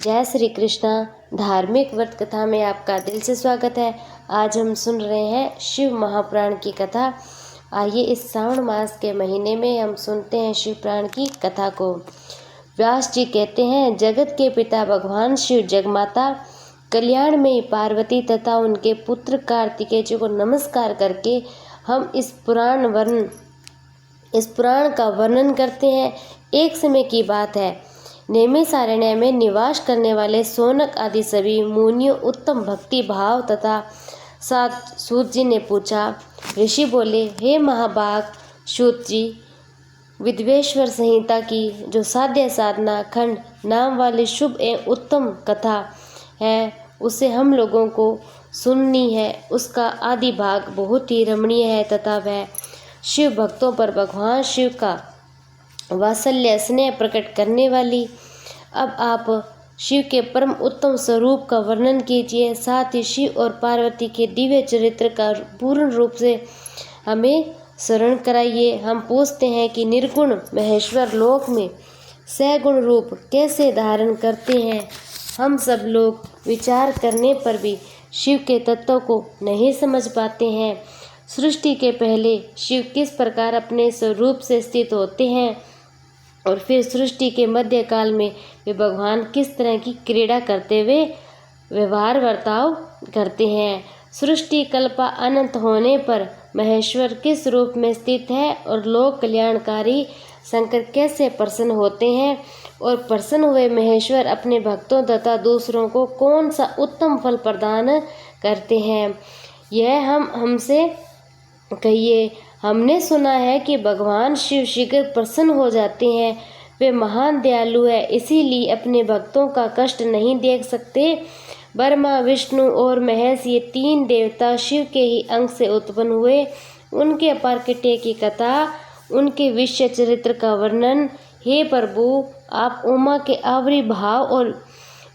जय श्री कृष्णा। धार्मिक व्रत कथा में आपका दिल से स्वागत है। आज हम सुन रहे हैं शिव महापुराण की कथा। आइए इस श्रावण मास के महीने में हम सुनते हैं शिव पुराण की कथा को। व्यास जी कहते हैं, जगत के पिता भगवान शिव जगमाता कल्याण में पार्वती तथा उनके पुत्र कार्तिकेय जी को नमस्कार करके हम इस पुराण का वर्णन करते हैं। एक समय की बात है, नैमिषारण्य में निवास करने वाले शौनक आदि सभी मुनियों उत्तम भक्ति भाव तथा साथ सूत जी ने पूछा। ऋषि बोले, हे महाभाग सूत जी, विद्वेश्वर संहिता की जो साध्य साधना खंड नाम वाली शुभ एवं उत्तम कथा है, उसे हम लोगों को सुननी है। उसका आदि भाग बहुत ही रमणीय है तथा वह शिव भक्तों पर भगवान शिव का वात्सल्य स्नेह प्रकट करने वाली। अब आप शिव के परम उत्तम स्वरूप का वर्णन कीजिए, साथ ही शिव और पार्वती के दिव्य चरित्र का पूर्ण रूप से हमें स्मरण कराइए। हम पूछते हैं कि निर्गुण महेश्वर लोक में सगुण रूप कैसे धारण करते हैं। हम सब लोग विचार करने पर भी शिव के तत्व को नहीं समझ पाते हैं। सृष्टि के पहले शिव किस प्रकार अपने स्वरूप से स्थित होते हैं और फिर सृष्टि के मध्य काल में वे भगवान किस तरह की क्रीड़ा करते हुए व्यवहार वर्ताव करते हैं। सृष्टि कल्पा अनंत होने पर महेश्वर किस रूप में स्थित है और लोक कल्याणकारी शंकर कैसे प्रसन्न होते हैं और प्रसन्न हुए महेश्वर अपने भक्तों तथा दूसरों को कौन सा उत्तम फल प्रदान करते हैं, यह हमसे कहिए। हमने सुना है कि भगवान शिव शीघ्र प्रसन्न हो जाते हैं। वे महान दयालु है, इसीलिए अपने भक्तों का कष्ट नहीं देख सकते। ब्रह्मा विष्णु और महेश ये तीन देवता शिव के ही अंग से उत्पन्न हुए। उनके प्राकट्य की कथा, उनके विषय चरित्र का वर्णन हे प्रभु आप उमा के आविर्भाव और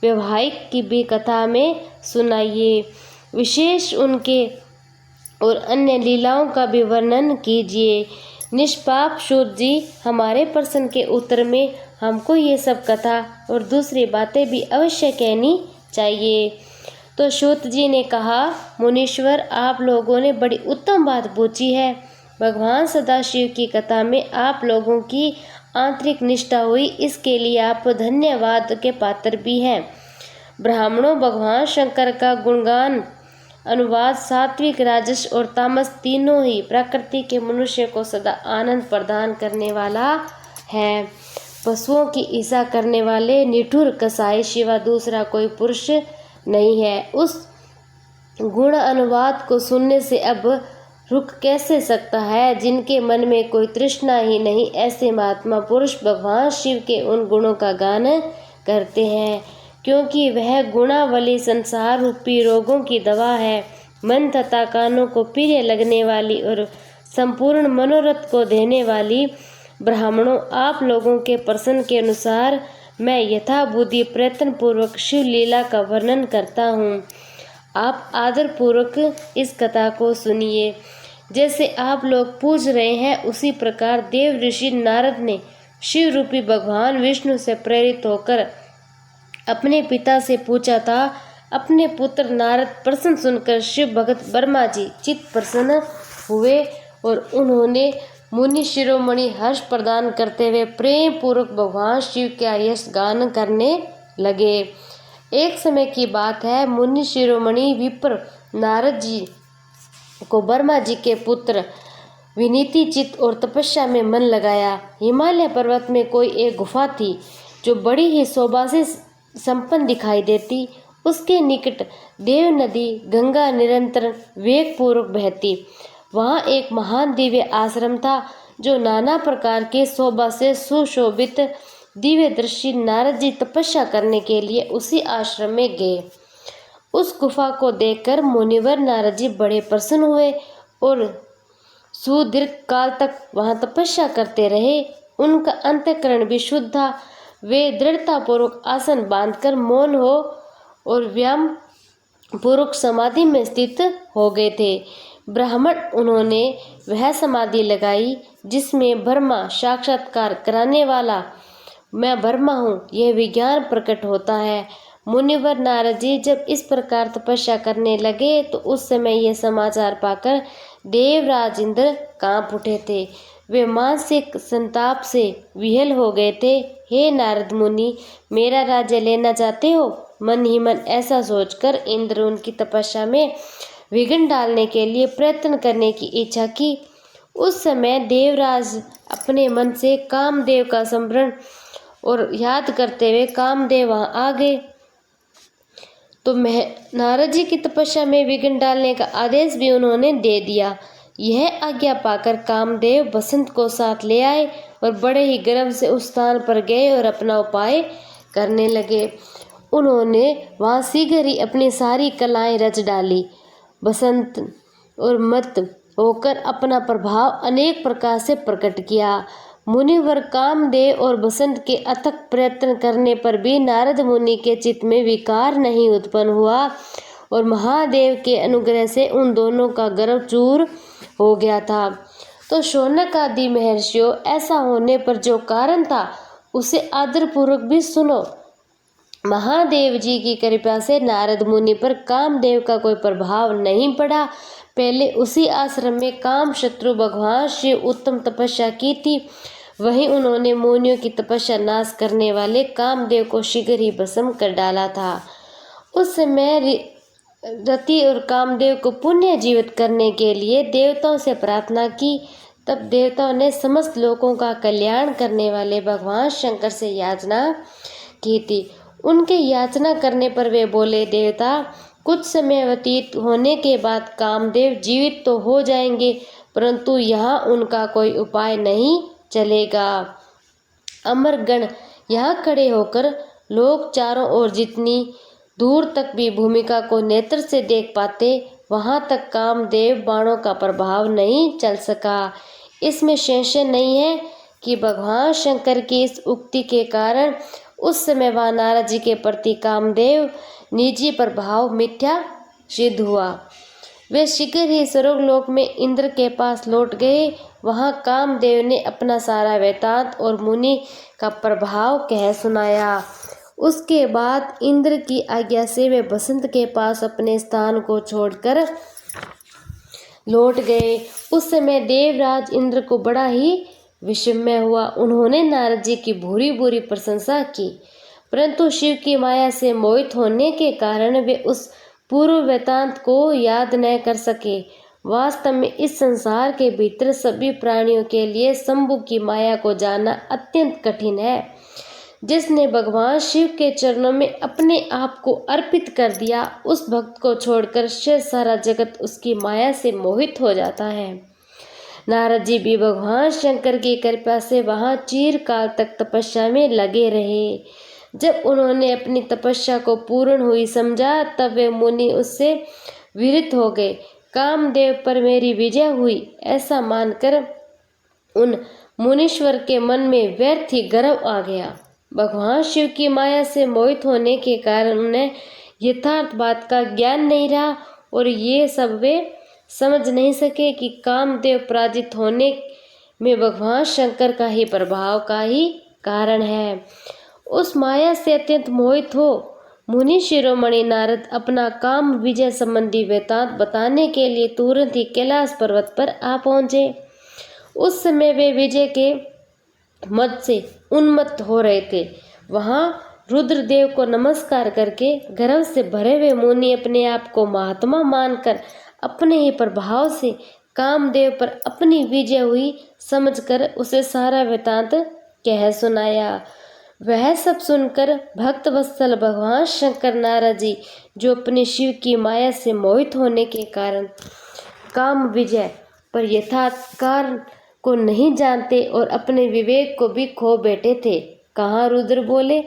वैवाहिक की भी कथा में सुनाइए। विशेष उनके और अन्य लीलाओं का भी वर्णन कीजिए। निष्पाप सूत जी, हमारे प्रश्न के उत्तर में हमको ये सब कथा और दूसरी बातें भी अवश्य कहनी चाहिए। तो सूत जी ने कहा, मुनीश्वर आप लोगों ने बड़ी उत्तम बात पूछी है। भगवान सदाशिव की कथा में आप लोगों की आंतरिक निष्ठा हुई, इसके लिए आप धन्यवाद के पात्र भी हैं। ब्राह्मणों भगवान शंकर का गुणगान अनुवाद सात्विक राजस और तामस तीनों ही प्रकृति के मनुष्य को सदा आनंद प्रदान करने वाला है। पशुओं की ईर्ष्या करने वाले निठुर कसाई शिवा दूसरा कोई पुरुष नहीं है। उस गुण अनुवाद को सुनने से अब रुक कैसे सकता है। जिनके मन में कोई तृष्णा ही नहीं, ऐसे महात्मा पुरुष भगवान शिव के उन गुणों का गान करते हैं, क्योंकि वह गुणावली संसार रूपी रोगों की दवा है। मन तथा कानों को प्रिय लगने वाली और संपूर्ण मनोरथ को देने वाली। ब्राह्मणों आप लोगों के प्रश्न के अनुसार मैं यथाबुद्धि प्रयत्न पूर्वक शिव लीला का वर्णन करता हूँ। आप आदर पूर्वक इस कथा को सुनिए। जैसे आप लोग पूछ रहे हैं, उसी प्रकार देव ऋषि नारद ने शिव रूपी भगवान विष्णु से प्रेरित होकर अपने पिता से पूछा था। अपने पुत्र नारद प्रश्न सुनकर शिव भगत ब्रह्मा जी चित्त प्रसन्न हुए और उन्होंने मुनि शिरोमणि हर्ष प्रदान करते हुए प्रेम पूर्वक भगवान शिव का यश गान करने लगे। एक समय की बात है, मुनि शिरोमणि विप्र नारद जी को ब्रह्मा जी के पुत्र विनीति चित्त और तपस्या में मन लगाया। हिमालय पर्वत में कोई एक गुफा थी जो बड़ी ही शोभा से संपन्न दिखाई देती। उसके निकट देव नदी गंगा निरंतर वेग पूर्वक बहती। वहाँ एक महान दिव्य आश्रम था जो नाना प्रकार के शोभा से सुशोभित। दिव्य दृष्टि नारद जी तपस्या करने के लिए उसी आश्रम में गए। उस गुफा को देखकर मुनिवर नारद जी बड़े प्रसन्न हुए और सुदीर्घ काल तक वहाँ तपस्या करते रहे। उनका अंतःकरण भी शुद्ध था। वे दृढ़ता पूर्वक आसन बांधकर मौन हो और व्यायाम पूर्वक समाधि में स्थित हो गए थे। ब्राह्मण उन्होंने वह समाधि लगाई जिसमें ब्रह्मा साक्षात्कार कराने वाला मैं ब्रह्मा हूँ, यह विज्ञान प्रकट होता है। मुनिवर नारद जी जब इस प्रकार तपस्या करने लगे तो उस समय यह समाचार पाकर देवराज इंद्र कांप उठे थे। वे मानसिक संताप से विह्वल हो गए थे। हे नारद मुनि, मेरा राज्य लेना चाहते हो? मन ही मन ऐसा सोचकर इंद्र उनकी तपस्या में विघ्न डालने के लिए प्रयत्न करने की इच्छा की। उस समय देवराज अपने मन से कामदेव का स्मरण और याद करते हुए कामदेव वहां आ गए। तो नारद जी की तपस्या में विघ्न डालने का आदेश भी उन्होंने दे दिया। यह आज्ञा पाकर कामदेव बसंत को साथ ले आए और बड़े ही गर्व से उस स्थान पर गए और अपना उपाय करने लगे। उन्होंने वहां शीघ्र ही अपनी सारी कलाएं रच डाली। बसंत और मत होकर अपना प्रभाव अनेक प्रकार से प्रकट किया। मुनिवर कामदेव और बसंत के अथक प्रयत्न करने पर भी नारद मुनि के चित्त में विकार नहीं उत्पन्न हुआ और महादेव के अनुग्रह से उन दोनों का गर्व चूर हो गया था। तो शौनक आदि महर्षियों, ऐसा होने पर जो कारण था उसे आदरपूर्वक भी सुनो। महादेव जी की कृपा से नारद मुनि पर कामदेव का कोई प्रभाव नहीं पड़ा। पहले उसी आश्रम में काम शत्रु भगवान शिव उत्तम तपस्या की थी। वहीं उन्होंने मुनियों की तपस्या नाश करने वाले कामदेव को शीघ्र ही भस्म कर डाला था। उस समय रति और कामदेव को पुण्य जीवित करने के लिए देवताओं से प्रार्थना की। तब देवताओं ने समस्त लोगों का कल्याण करने वाले भगवान शंकर से याचना की थी। उनके याचना करने पर वे बोले, देवता, कुछ समय व्यतीत होने के बाद कामदेव जीवित तो हो जाएंगे, परंतु यहाँ उनका कोई उपाय नहीं चलेगा। अमरगण यहाँ खड़े होकर लोग चारों ओर जितनी दूर तक भी भूमिका को नेत्र से देख पाते, वहाँ तक कामदेव बाणों का प्रभाव नहीं चल सका। इसमें संशय नहीं है कि भगवान शंकर की इस उक्ति के कारण उस समय वहाँ नारद जी के प्रति कामदेव निजी प्रभाव मिथ्या सिद्ध हुआ। वे शीघ्र ही स्वर्गलोक में इंद्र के पास लौट गए। वहाँ कामदेव ने अपना सारा वृत्तांत और मुनि का प्रभाव कह सुनाया। उसके बाद इंद्र की आज्ञा से वे बसंत के पास अपने स्थान को छोड़कर लौट गए। उस समय देवराज इंद्र को बड़ा ही विस्मय हुआ। उन्होंने नारद जी की भूरी भूरी प्रशंसा की, परंतु शिव की माया से मोहित होने के कारण वे उस पूर्व वृत्तांत को याद न कर सके। वास्तव में इस संसार के भीतर सभी प्राणियों के लिए शंभु की माया को जानना अत्यंत कठिन है। जिसने भगवान शिव के चरणों में अपने आप को अर्पित कर दिया, उस भक्त को छोड़कर सारा जगत उसकी माया से मोहित हो जाता है। नारद जी भी भगवान शंकर की कृपा से वहाँ चिरकाल तक तपस्या में लगे रहे। जब उन्होंने अपनी तपस्या को पूर्ण हुई समझा, तब वे मुनि उससे विरक्त हो गए। कामदेव पर मेरी विजय हुई ऐसा मानकर उन मुनीश्वर के मन में व्यर्थ ही गर्व आ गया। भगवान शिव की माया से मोहित होने के कारण उन्हें यथार्थ बात का ज्ञान नहीं रहा और ये सब वे समझ नहीं सके कि कामदेव पराजित होने में भगवान शंकर का ही प्रभाव का ही कारण है। उस माया से अत्यंत मोहित हो मुनि शिरोमणि नारद अपना काम विजय संबंधी वृत्तांत बताने के लिए तुरंत ही कैलाश पर्वत पर आ पहुंचे। उस समय वे विजय के मद से उन्मत्त हो रहे थे। वहां रुद्रदेव को नमस्कार करके गर्व से भरे हुए मुनि अपने आप को महात्मा मानकर अपने ही प्रभाव से कामदेव पर अपनी विजय हुई समझकर उसे सारा वृत्तांत कह सुनाया। वह सब सुनकर भक्त वत्सल भगवान शंकर नारद जी, जो अपने शिव की माया से मोहित होने के कारण काम विजय पर यथार्थ कारण को नहीं जानते और अपने विवेक को भी खो बैठे थे, कहाँ रुद्र बोले,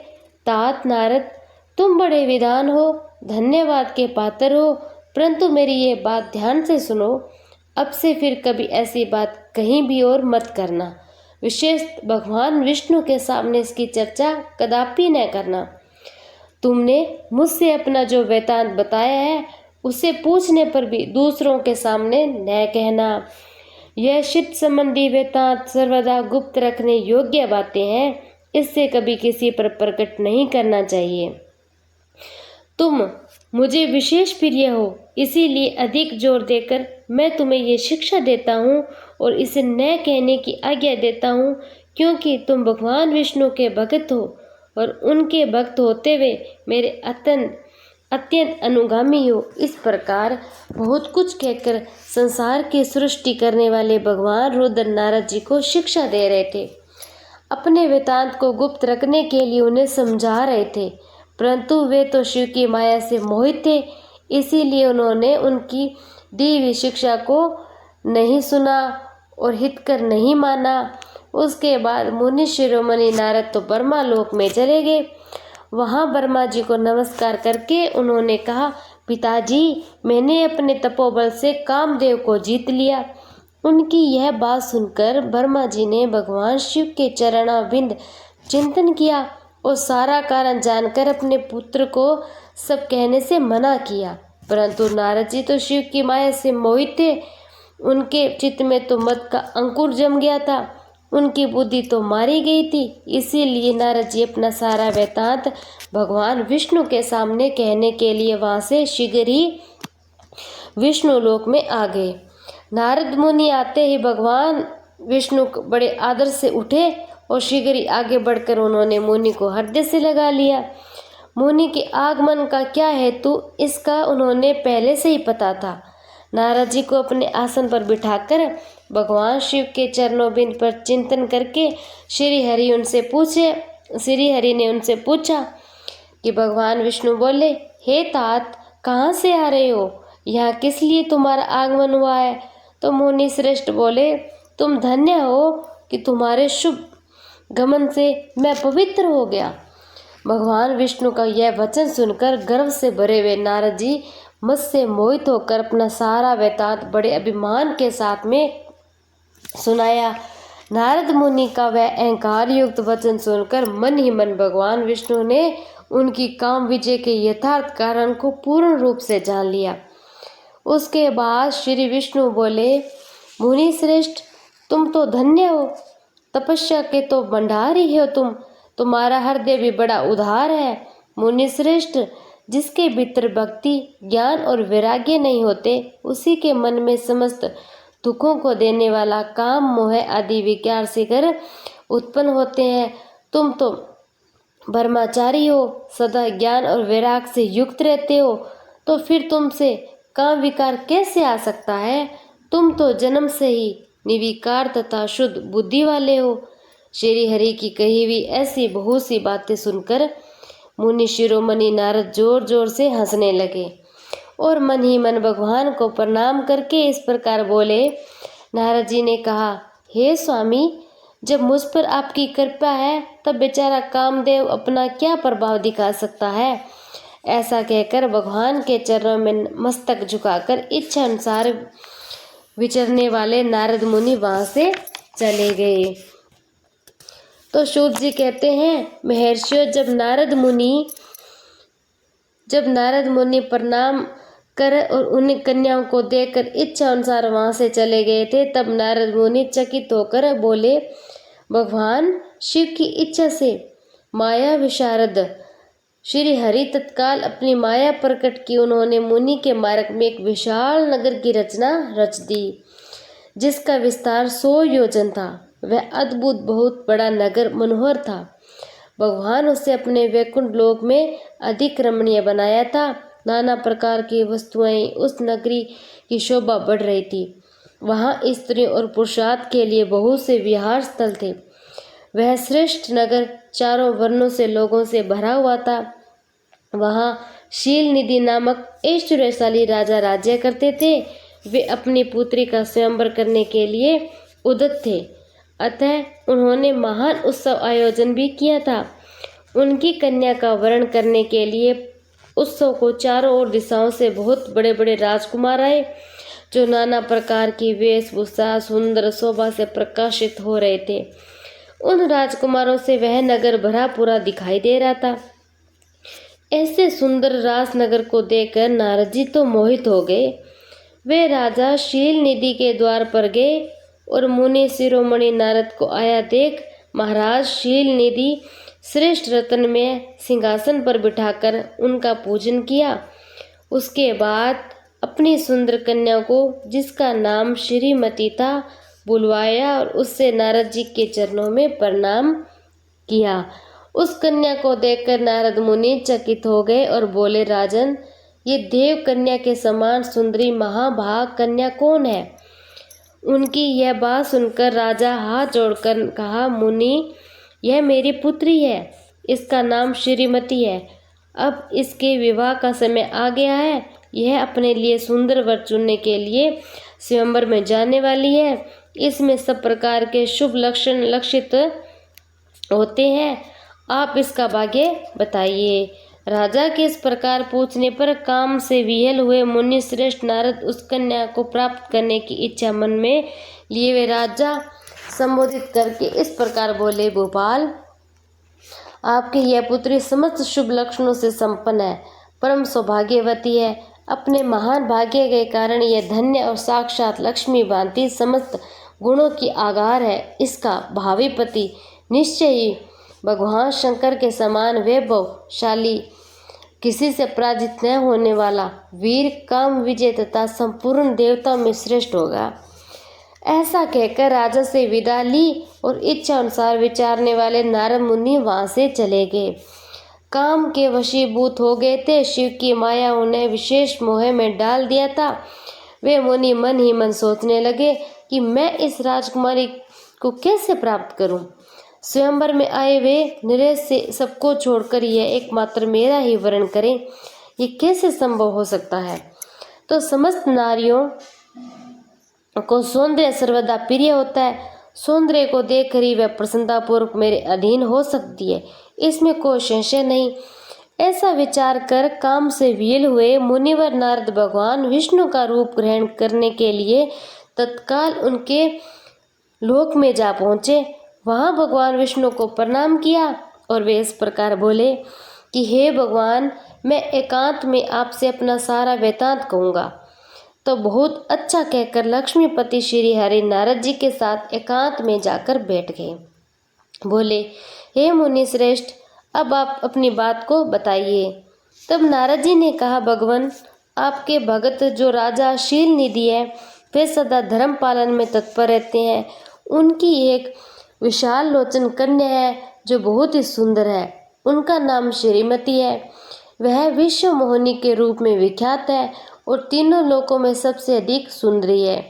तात नारद, तुम बड़े विद्वान हो, धन्यवाद के पात्र हो, परंतु मेरी ये बात ध्यान से सुनो। अब से फिर कभी ऐसी बात कहीं भी और मत करना। विशेष भगवान विष्णु के सामने इसकी चर्चा कदापि न करना। तुमने मुझसे अपना जो वृत्तांत बताया है उसे पूछने पर भी दूसरों के सामने न कहना। यह शिव संबंधी वृत्तांत सर्वदा गुप्त रखने योग्य बातें हैं। इससे कभी किसी पर प्रकट नहीं करना चाहिए। तुम मुझे विशेष प्रिय हो, इसीलिए अधिक जोर देकर मैं तुम्हें ये शिक्षा देता हूँ और इसे न कहने की आज्ञा देता हूँ, क्योंकि तुम भगवान विष्णु के भक्त हो और उनके भक्त होते हुए मेरे अत्यंत अनुगामी हो। इस प्रकार बहुत कुछ कहकर संसार की सृष्टि करने वाले भगवान रुद्र नारद जी को शिक्षा दे रहे थे। अपने वेदांत को गुप्त रखने के लिए उन्हें समझा रहे थे, परंतु वे तो शिव की माया से मोहित थे, इसीलिए उन्होंने उनकी दी हुई शिक्षा को नहीं सुना और हितकर नहीं माना। उसके बाद मुनि शिरोमणि नारद तो ब्रह्मा लोक में चले गए। वहाँ ब्रह्मा जी को नमस्कार करके उन्होंने कहा, पिताजी, मैंने अपने तपोबल से कामदेव को जीत लिया। उनकी यह बात सुनकर ब्रह्मा जी ने भगवान शिव के चरणारविंद चिंतन किया और सारा कारण जानकर अपने पुत्र को सब कहने से मना किया, परंतु नारद जी तो शिव की माया से मोहित थे। उनके चित्त में तो मत का अंकुर जम गया था, उनकी बुद्धि तो मारी गई थी। इसीलिए नारद जी अपना सारा वृत्तांत भगवान विष्णु के सामने कहने के लिए वहां से शीघ्र ही विष्णु लोक में आ गए। नारद मुनि आते ही भगवान विष्णु बड़े आदर से उठे और शीघ्र ही आगे बढ़कर उन्होंने मुनि को हृदय से लगा लिया। मुनि के आगमन का क्या हेतु इसका उन्होंने पहले से ही पता था। नारद जी को अपने आसन पर बिठाकर भगवान शिव के चरणोबिंद पर चिंतन करके श्री हरि ने उनसे पूछा कि भगवान विष्णु बोले, हे तात, कहाँ से आ रहे हो? यहाँ किस लिए तुम्हारा आगमन हुआ है? तो मुनि श्रेष्ठ बोले, तुम धन्य हो कि तुम्हारे शुभ गमन से मैं पवित्र हो गया। भगवान विष्णु का यह वचन सुनकर गर्व से भरे हुए नारद जी मत से मोहित होकर अपना सारा वृत्तांत बड़े अभिमान के साथ में सुनाया। नारद मुनि का वह अहंकार युक्त वचन सुनकर मन ही मन भगवान विष्णु ने उनकी काम विजय के यथार्थ कारण को पूर्ण रूप से जान लिया। उसके बाद श्री विष्णु बोले, मुनि श्रेष्ठ, तुम तो धन्य हो, तपस्या के तो भंडार ही हो तुम्हारा हृदय भी बड़ा उदार है। मुनि श्रेष्ठ, जिसके भीतर भक्ति, ज्ञान और वैराग्य नहीं होते, उसी के मन में समस्त दुखों को देने वाला काम, मोह आदि विकार शिखर उत्पन्न होते हैं। तुम तो ब्रह्मचारी हो, सदा ज्ञान और वैराग से युक्त रहते हो, तो फिर तुमसे काम विकार कैसे आ सकता है? तुम तो जन्म से ही निर्विकार तथा शुद्ध बुद्धि वाले हो। श्री हरि की कही हुई ऐसी बहुत सी बातें सुनकर मुनि शिरोमणि नारद जोर जोर से हंसने लगे और मन ही मन भगवान को प्रणाम करके इस प्रकार बोले। नारद जी ने कहा, हे स्वामी, जब मुझ पर आपकी कृपा है तब बेचारा कामदेव अपना क्या प्रभाव दिखा सकता है? ऐसा कहकर भगवान के चरणों में मस्तक झुकाकर इच्छा अनुसार विचरने वाले नारद मुनि वहां से चले गए। तो सूत जी कहते हैं, महर्षियों, जब नारद मुनि प्रणाम कर और उन कन्याओं को देखकर इच्छा अनुसार वहां से चले गए थे, तब नारद मुनि चकित होकर बोले, भगवान शिव की इच्छा से माया विशारद श्री हरि तत्काल अपनी माया प्रकट की। उन्होंने मुनि के मार्ग में एक विशाल नगर की रचना रच दी, जिसका विस्तार 100 योजन था। वह अद्भुत बहुत बड़ा नगर मनोहर था। भगवान उसे अपने वैकुंठ लोक में अधिक रमणीय बनाया था। नाना प्रकार की वस्तुएं उस नगरी की शोभा बढ़ रही थी। वहाँ स्त्रियों और पुरुषार्थ के लिए बहुत से विहार स्थल थे। वह श्रेष्ठ नगर चारों वर्णों से लोगों से भरा हुआ था। वहाँ शील निधि नामक ऐश्वर्यशाली राजा राज्य करते थे। वे अपनी पुत्री का स्वयंवर करने के लिए उद्यत थे, अतः उन्होंने महान उत्सव आयोजन भी किया था। उनकी कन्या का वरण करने के लिए उत्सव को चारों ओर दिशाओं से बहुत बड़े बड़े राजकुमार आए, जो नाना प्रकार की वेशभूषा सुंदर शोभा से प्रकाशित हो रहे थे। उन राजकुमारों से वह नगर भरा पूरा दिखाई दे रहा था। ऐसे सुंदर राजनगर को देखकर नारद जी तो मोहित हो गए। वे राजा शील निधि के द्वार पर गए और मुनि शिरोमणि नारद को आया देख महाराज शील निधि श्रेष्ठ रत्न में सिंहासन पर बिठाकर उनका पूजन किया। उसके बाद अपनी सुंदर कन्या को, जिसका नाम श्रीमती था, बुलवाया और उससे नारद जी के चरणों में प्रणाम किया। उस कन्या को देखकर नारद मुनि चकित हो गए और बोले, राजन, ये देव कन्या के समान सुंदरी महाभाग कन्या कौन है? उनकी यह बात सुनकर राजा हाथ जोड़कर कहा, मुनि, यह मेरी पुत्री है, इसका नाम श्रीमती है। अब इसके विवाह का समय आ गया है। यह अपने लिए सुंदर वर चुनने के लिए स्वयंवर में जाने वाली है। इसमें सब प्रकार के शुभ लक्षण लक्षित होते हैं। आप इसका भाग्य बताइए। राजा के इस प्रकार पूछने पर काम से विहल हुए मुनि श्रेष्ठ नारद उस कन्या को प्राप्त करने की इच्छा मन में लिए वे राजा संबोधित करके इस प्रकार बोले, भोपाल, आपकी यह पुत्री समस्त शुभ लक्षणों से संपन्न है, परम सौभाग्यवती है। अपने महान भाग्य के कारण यह धन्य और साक्षात लक्ष्मी भांति समस्त गुणों की आगार है। इसका भावी पति निश्चय ही भगवान शंकर के समान वैभवशाली, किसी से पराजित न होने वाला, वीर, काम विजय तथा संपूर्ण देवताओं में श्रेष्ठ होगा। ऐसा कहकर राजा से विदा ली और इच्छा अनुसार विचारने वाले नारद मुनि वहां से चले गए। काम के वशीभूत हो गए थे। शिव की माया उन्हें विशेष मोह में डाल दिया था। वे मुनि मन ही मन सोचने लगे कि मैं इस राजकुमारी को कैसे प्राप्त करूं। स्वयंवर में आए वे नरेश से सबको छोड़कर यह एकमात्र मेरा ही वर्ण करें, ये कैसे संभव हो सकता है? तो समस्त नारियों को सौंदर्य सर्वदा प्रिय होता है। सौंदर्य को देखकर ही वह प्रसन्नतापूर्वक मेरे अधीन हो सकती है, इसमें कोई संशय नहीं। ऐसा विचार कर काम से विहल हुए मुनिवर नारद भगवान विष्णु का रूप ग्रहण करने के लिए तत्काल उनके लोक में जा पहुँचे। वहाँ भगवान विष्णु को प्रणाम किया और वे इस प्रकार बोले कि हे भगवान, मैं एकांत में आपसे अपना सारा वृतांत कहूँगा। तो बहुत अच्छा कहकर लक्ष्मीपति श्री हरि नारद जी के साथ एकांत में जाकर बैठ गए। बोले, हे मुनि श्रेष्ठ, अब आप अपनी बात को बताइए। तब नारद जी ने कहा, भगवान, आपके भगत जो राजा शील निधि है, वे सदा धर्म पालन में तत्पर रहते हैं। उनकी एक विशाल लोचन कन्या है जो बहुत ही सुंदर है। उनका नाम श्रीमती है। वह विश्व मोहिनी के रूप में विख्यात है और तीनों लोकों में सबसे अधिक सुंदरी है।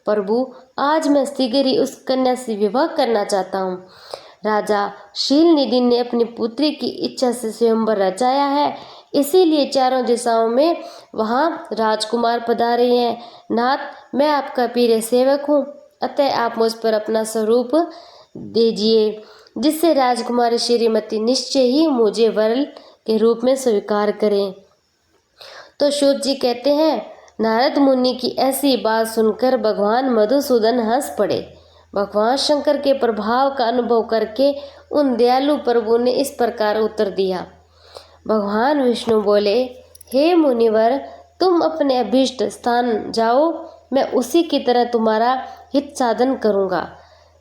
प्रभु, आज मैं शीघ्र ही उस कन्या से विवाह करना चाहता हूँ। राजा शील निधि ने अपनी पुत्री की इच्छा से स्वयंवर रचाया है, इसीलिए चारों दिशाओं में वहाँ राजकुमार पधारे हैं। नाथ, मैं आपका प्रिय सेवक हूँ, अतः आप मुझ पर अपना स्वरूप दीजिए, जिससे राजकुमारी श्रीमती निश्चय ही मुझे वर के रूप में स्वीकार करें। तो सूत जी कहते हैं, नारद मुनि की ऐसी बात सुनकर भगवान मधुसूदन हंस पड़े। भगवान शंकर के प्रभाव का अनुभव करके उन दयालु प्रभु ने इस प्रकार उत्तर दिया। भगवान विष्णु बोले, हे मुनिवर, तुम अपने अभीष्ट स्थान जाओ, मैं उसी की तरह तुम्हारा हित साधन करूँगा।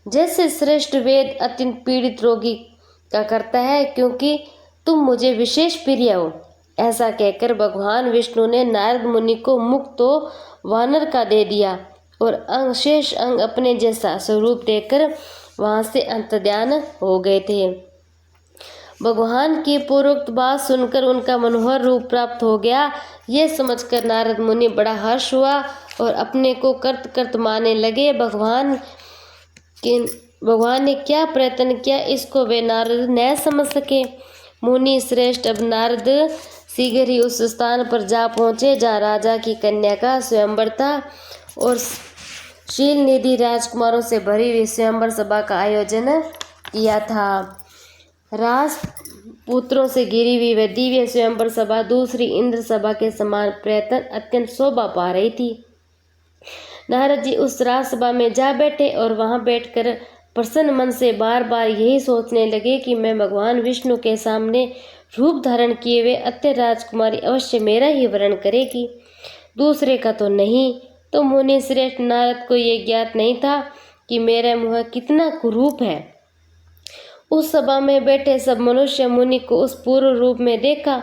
जैसे श्रेष्ठ वेद अत्यंत पीड़ित रोगी का करता है, क्योंकि तुम मुझे विशेष प्रिय हो। ऐसा कहकर भगवान विष्णु ने नारद मुनि को मुक्त तो वानर का दे दिया और शेष अंग अपने जैसा स्वरूप देकर वहां से अंतर्ध्यान हो गए थे। भगवान की पूर्वोक्त बात सुनकर उनका मनोहर रूप प्राप्त हो गया। ये समझकर नारद मुनि बड़ा हर्ष हुआ और अपने को कर्त मानने लगे। भगवान ने क्या प्रयत्न किया, इसको वे नारद न समझ सके। मुनि श्रेष्ठ, अब नारद शीघ्र ही उस स्थान पर जा पहुँचे जहाँ राजा की कन्या का स्वयंवर था और शील निधि राजकुमारों से भरी हुई स्वयंवर सभा का आयोजन किया था। राजपुत्रों से घिरी हुई वह दिव्य स्वयंवर सभा दूसरी इंद्र सभा के समान प्रयत्न अत्यंत शोभा पा रही थी। नारद जी उस राजसभा में जा बैठे और वहां बैठकर प्रसन्न मन से बार बार यही सोचने लगे कि मैं भगवान विष्णु के सामने रूप धारण किए हुए अत्य राजकुमारी अवश्य मेरा ही वर्ण करेगी, दूसरे का तो नहीं। तो मुनि श्रेष्ठ नारद को ये ज्ञात नहीं था कि मेरा मुँह कितना कुरूप है। उस सभा में बैठे सब मनुष्य मुनि को उस पूर्व रूप में देखा।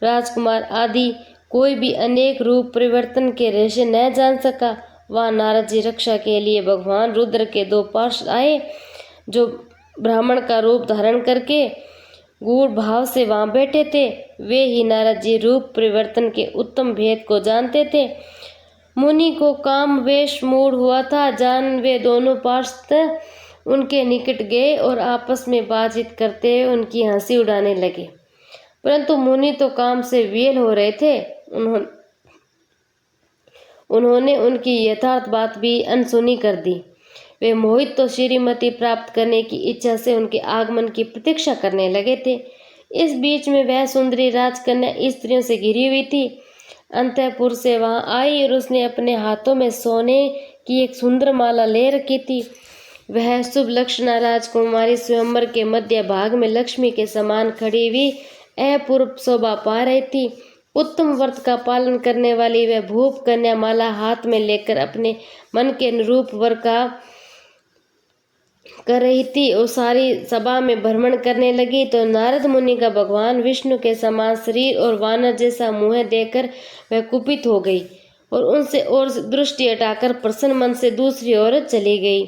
राजकुमार आदि कोई भी अनेक रूप परिवर्तन के रहस्य न जान सका। वहाँ नारद जी रक्षा के लिए भगवान रुद्र के 2 पार्षद आए, जो ब्राह्मण का रूप धारण करके गूढ़ भाव से वहाँ बैठे थे। वे ही नारद जी रूप परिवर्तन के उत्तम भेद को जानते थे। मुनि को काम वेश मूड हुआ था। जान वे दोनों पार्षद उनके निकट गए और आपस में बातचीत करते उनकी हंसी उड़ाने लगे, परंतु मुनि तो काम से वियल हो रहे थे। उन्होंने उनकी यथार्थ बात भी अनसुनी कर दी। वे मोहित तो श्रीमती प्राप्त करने की इच्छा से उनके आगमन की प्रतीक्षा करने लगे थे। इस बीच में वह सुंदरी राजकन्या स्त्रियों से घिरी हुई थी। अंतःपुर से वहां आई और उसने अपने हाथों में सोने की एक सुंदर माला ले रखी थी। वह शुभ लक्षणा राजकुमारी स्वयंवर के मध्य भाग में लक्ष्मी के समान खड़ी हुई अपूर्व शोभा पा रही थी। उत्तम व्रत का पालन करने वाली वह भूप कन्या माला हाथ में लेकर अपने मन के अनुरूप वर का कर रही थी और सारी सभा में भ्रमण करने लगी। तो नारद मुनि का भगवान विष्णु के समान शरीर और वानर जैसा मुंह देखकर वह कुपित हो गई और उनसे और दृष्टि हटाकर प्रसन्न मन से दूसरी ओर चली गई।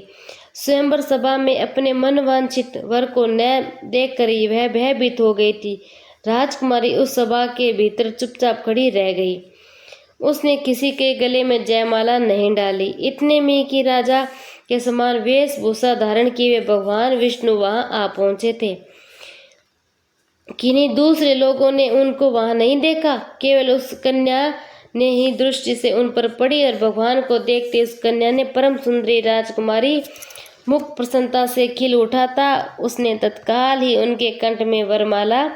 स्वयंवर सभा में अपने मनवांछित वर को न देखकर वह भयभीत हो गई थी। राजकुमारी उस सभा के भीतर चुपचाप खड़ी रह गई। उसने किसी के गले में जयमाला नहीं डाली। इतने में कि राजा के समान वेशभूषा धारण किए हुए भगवान विष्णु वहां आ पहुंचे थे। किन्हीं दूसरे लोगों ने उनको वहां नहीं देखा, केवल उस कन्या ने ही दृष्टि से उन पर पड़ी और भगवान को देखते उस कन्या ने परम सुंदरी राजकुमारी मुख प्रसन्नता से खिल उठा था। उसने तत्काल ही उनके कंठ में वरमाला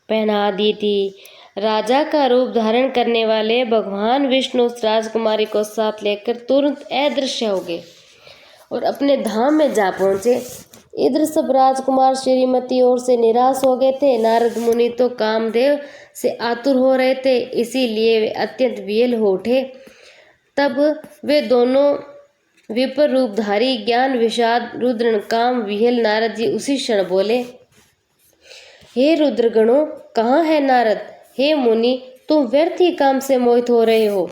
पहना दी थी। राजा का रूप धारण करने वाले भगवान विष्णु उस राजकुमारी को साथ लेकर तुरंत अदृश्य हो गए और अपने धाम में जा पहुंचे। इधर सब राजकुमार श्रीमती ओर से निराश हो गए थे। नारद मुनि तो कामदेव से आतुर हो रहे थे, इसीलिए वे अत्यंत वियल हो उठे। तब वे दोनों विपर रूपधारी ज्ञान विषाद रुद्र काम विहल नारद जी उसी क्षण बोले, हे रुद्रगणों, कहाँ है नारद? हे मुनि, तुम व्यर्थ ही काम से मोहित हो रहे हो।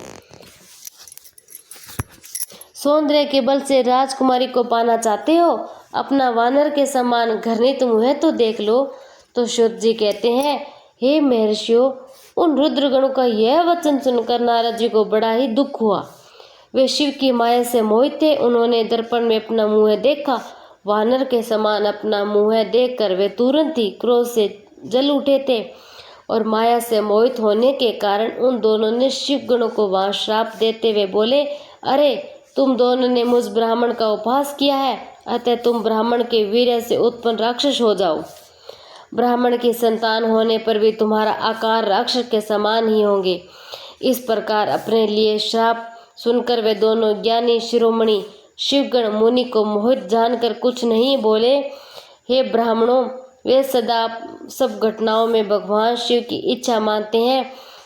सौंदर्य के बल से राजकुमारी को पाना चाहते हो? अपना वानर के समान घृणित मुंह तो देख लो। तो शुद्ध जी कहते हैं, हे महर्षियों, उन रुद्रगणों का यह वचन सुनकर नारद जी को बड़ा ही दुख हुआ। वे शिव की माया से मोहित थे। उन्होंने दर्पण में अपना मुंह देखा। वानर के समान अपना मुंह देखकर वे तुरंत ही क्रोध से जल उठे थे और माया से मोहित होने के कारण उन दोनों ने शिव गणों को वहां श्राप देते हुए बोले, अरे तुम दोनों ने मुझ ब्राह्मण का उपहास किया है, अतः तुम ब्राह्मण के वीर्य से उत्पन्न राक्षस हो जाओ। ब्राह्मण की संतान होने पर भी तुम्हारा आकार राक्षस के समान ही होंगे। इस प्रकार अपने लिए श्राप सुनकर वे दोनों ज्ञानी शिरोमणि शिवगण मुनि को मोहित जानकर कुछ नहीं बोले। हे ब्राह्मणों, वे सदा सब घटनाओं में भगवान शिव की इच्छा मानते हैं,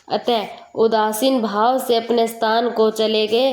अतः उदासीन भाव से अपने स्थान को चले गए।